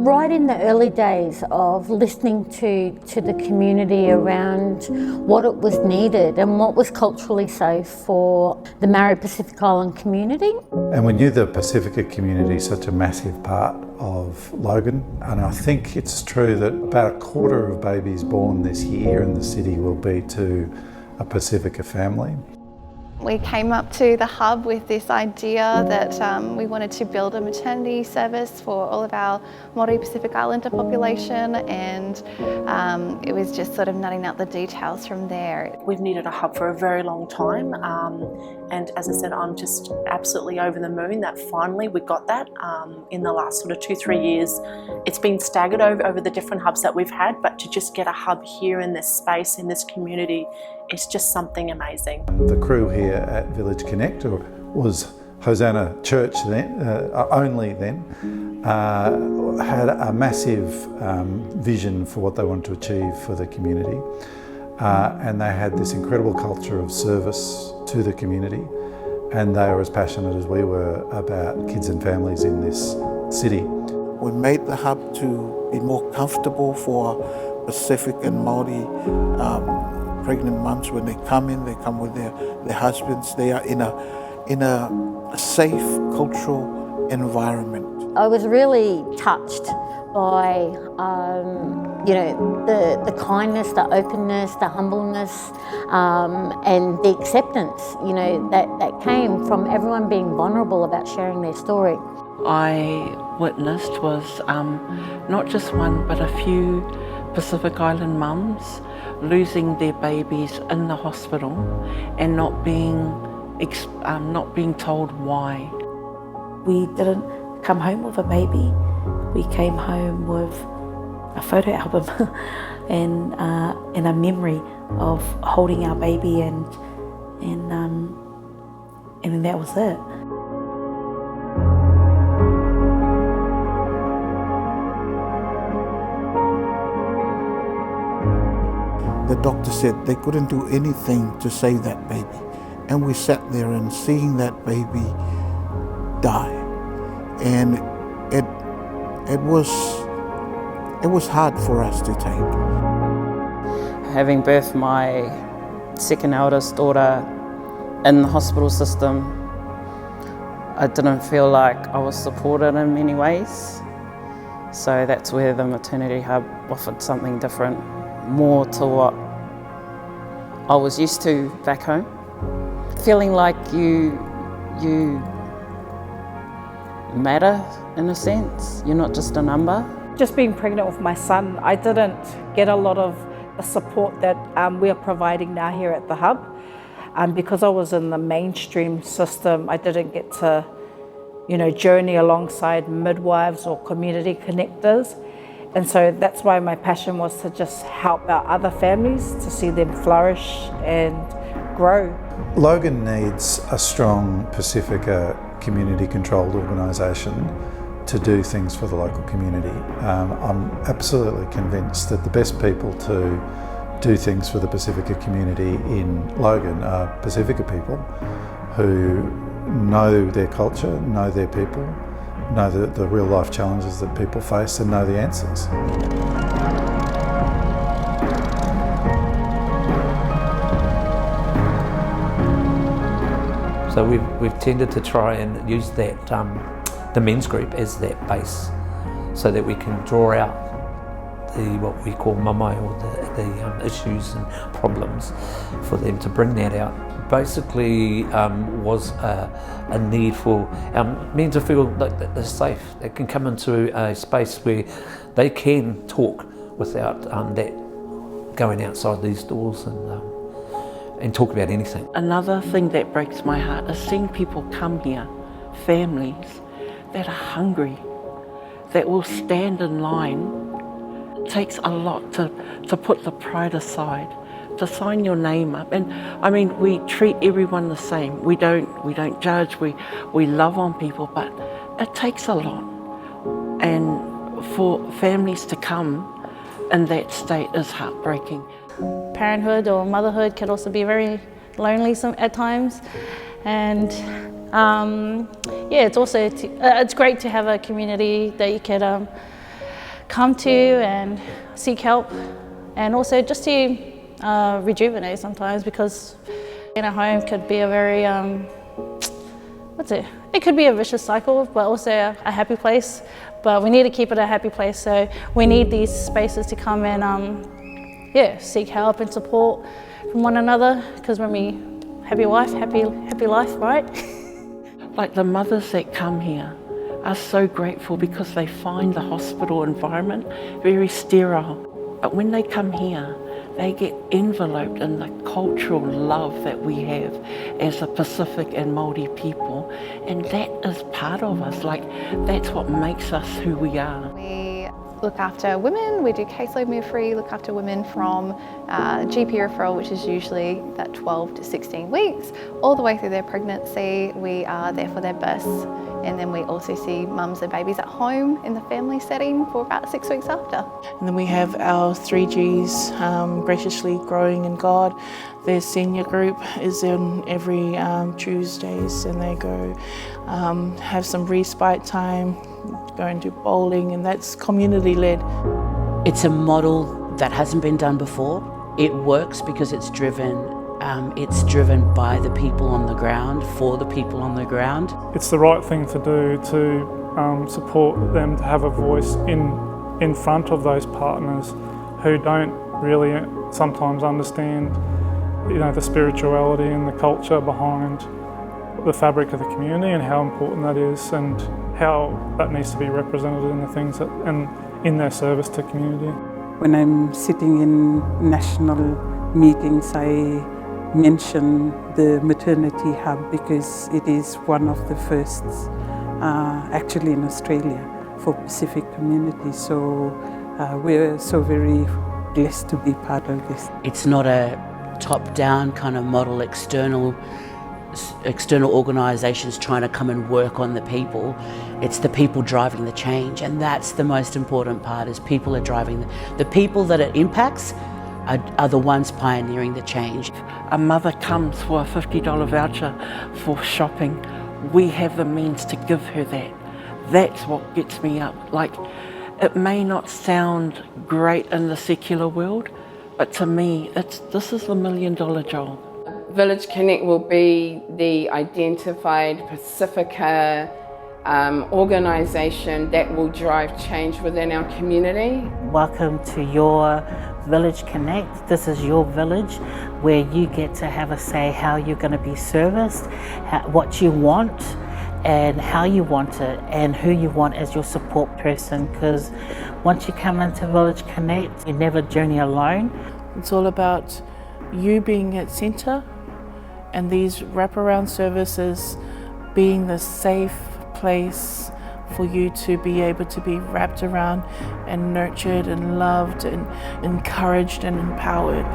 Right in the early days of listening to the community around what it was needed and what was culturally safe for the Maori Pacific Island community. And we knew the Pacifica community is such a massive part of Logan, and I think it's true that about a quarter of babies born this year in the city will be to a Pacifica family. We came up to the hub with this idea that we wanted to build a maternity service for all of our Māori Pacific Islander population, and it was just sort of nutting out the details from there. We've needed a hub for a very long time, and as I said, I'm just absolutely over the moon that finally we got that in the last sort of 2-3 years. It's been staggered over the different hubs that we've had, but to just get a hub here in this space, in this community, it's just something amazing. The crew here at Village Connect, or was Hosanna Church then, only then, had a massive vision for what they wanted to achieve for the community. And they had this incredible culture of service to the community, and they were as passionate as we were about kids and families in this city. We made the hub to be more comfortable for Pacific and Māori pregnant mums. When they come with their husbands. They are in a safe cultural environment. I was really touched by the kindness, the openness, the humbleness, and the acceptance, that came from everyone being vulnerable about sharing their story. I witnessed was not just one but a few Pacific Island mums losing their babies in the hospital and not being told why. We didn't come home with a baby. We came home with a photo album and a memory of holding our baby, and that was it. The doctor said they couldn't do anything to save that baby. And we sat there and seeing that baby die. And it was hard for us to take. Having birthed my second eldest daughter in the hospital system, I didn't feel like I was supported in many ways. So that's where the maternity hub offered something different, more to what I was used to back home. Feeling like you matter in a sense, you're not just a number. Just being pregnant with my son, I didn't get a lot of the support that we are providing now here at the hub. Because I was in the mainstream system, I didn't get to journey alongside midwives or community connectors. And so that's why my passion was to just help our other families, to see them flourish and grow. Logan needs a strong Pacifica community-controlled organisation to do things for the local community. I'm absolutely convinced that the best people to do things for the Pacifica community in Logan are Pacifica people who know their culture, know their people, know the real life challenges that people face, and know the answers. So we've tended to try and use that the men's group as that base, so that we can draw out what we call mamai, or the issues and problems, for them to bring that out. Basically was a need for men to feel like that they're safe. They can come into a space where they can talk without that going outside these doors and talk about anything. Another thing that breaks my heart is seeing people come here, families that are hungry, that will stand in line. It takes a lot to put the pride aside, to sign your name up. And I mean, we treat everyone the same. We don't judge, we love on people, but it takes a lot. And for families to come in that state is heartbreaking. Parenthood or motherhood can also be very lonely at times, and it's also it's great to have a community that you can come to and seek help, and also just to rejuvenate sometimes, because in a home could be a very, it could be a vicious cycle, but also a happy place. But we need to keep it a happy place, so we need these spaces to come and seek help and support from one another, because when we happy wife, happy life, right? Like the mothers that come here are so grateful because they find the hospital environment very sterile. But when they come here, they get enveloped in the cultural love that we have as a Pacific and Māori people, and that is part of us. Like, that's what makes us who we are. We look after women, we do caseload midwifery, look after women from GP referral, which is usually that 12 to 16 weeks, all the way through their pregnancy. We are there for their births, and then we also see mums and babies at home in the family setting for about 6 weeks after. And then we have our 3Gs, Graciously Growing in God. Their senior group is in every Tuesdays, and they go have some respite time, go and do bowling, and that's community led. It's a model that hasn't been done before. It works because it's driven by the people on the ground, for the people on the ground. It's the right thing to do to support them to have a voice in front of those partners who don't really sometimes understand, the spirituality and the culture behind the fabric of the community and how important that is, and how that needs to be represented in the things and in their service to community. When I'm sitting in national meetings, I mention the maternity hub because it is one of the first actually in Australia for Pacific communities. So we're so very blessed to be part of this. It's not a top-down kind of model, external organisations trying to come and work on the people. It's the people driving the change, and that's the most important part, is people are driving the people that it impacts are the ones pioneering the change. A mother comes for a $50 voucher for shopping. We have the means to give her that. That's what gets me up. Like, it may not sound great in the secular world, but to me, this is the $1 million job. Village Connect will be the identified Pacifica organisation that will drive change within our community. Welcome to your Village Connect. This is your village where you get to have a say how you're going to be serviced, what you want and how you want it, and who you want as your support person, because once you come into Village Connect, you never journey alone. It's all about you being at centre, and these wraparound services being the safe place for you to be able to be wrapped around and nurtured and loved and encouraged and empowered.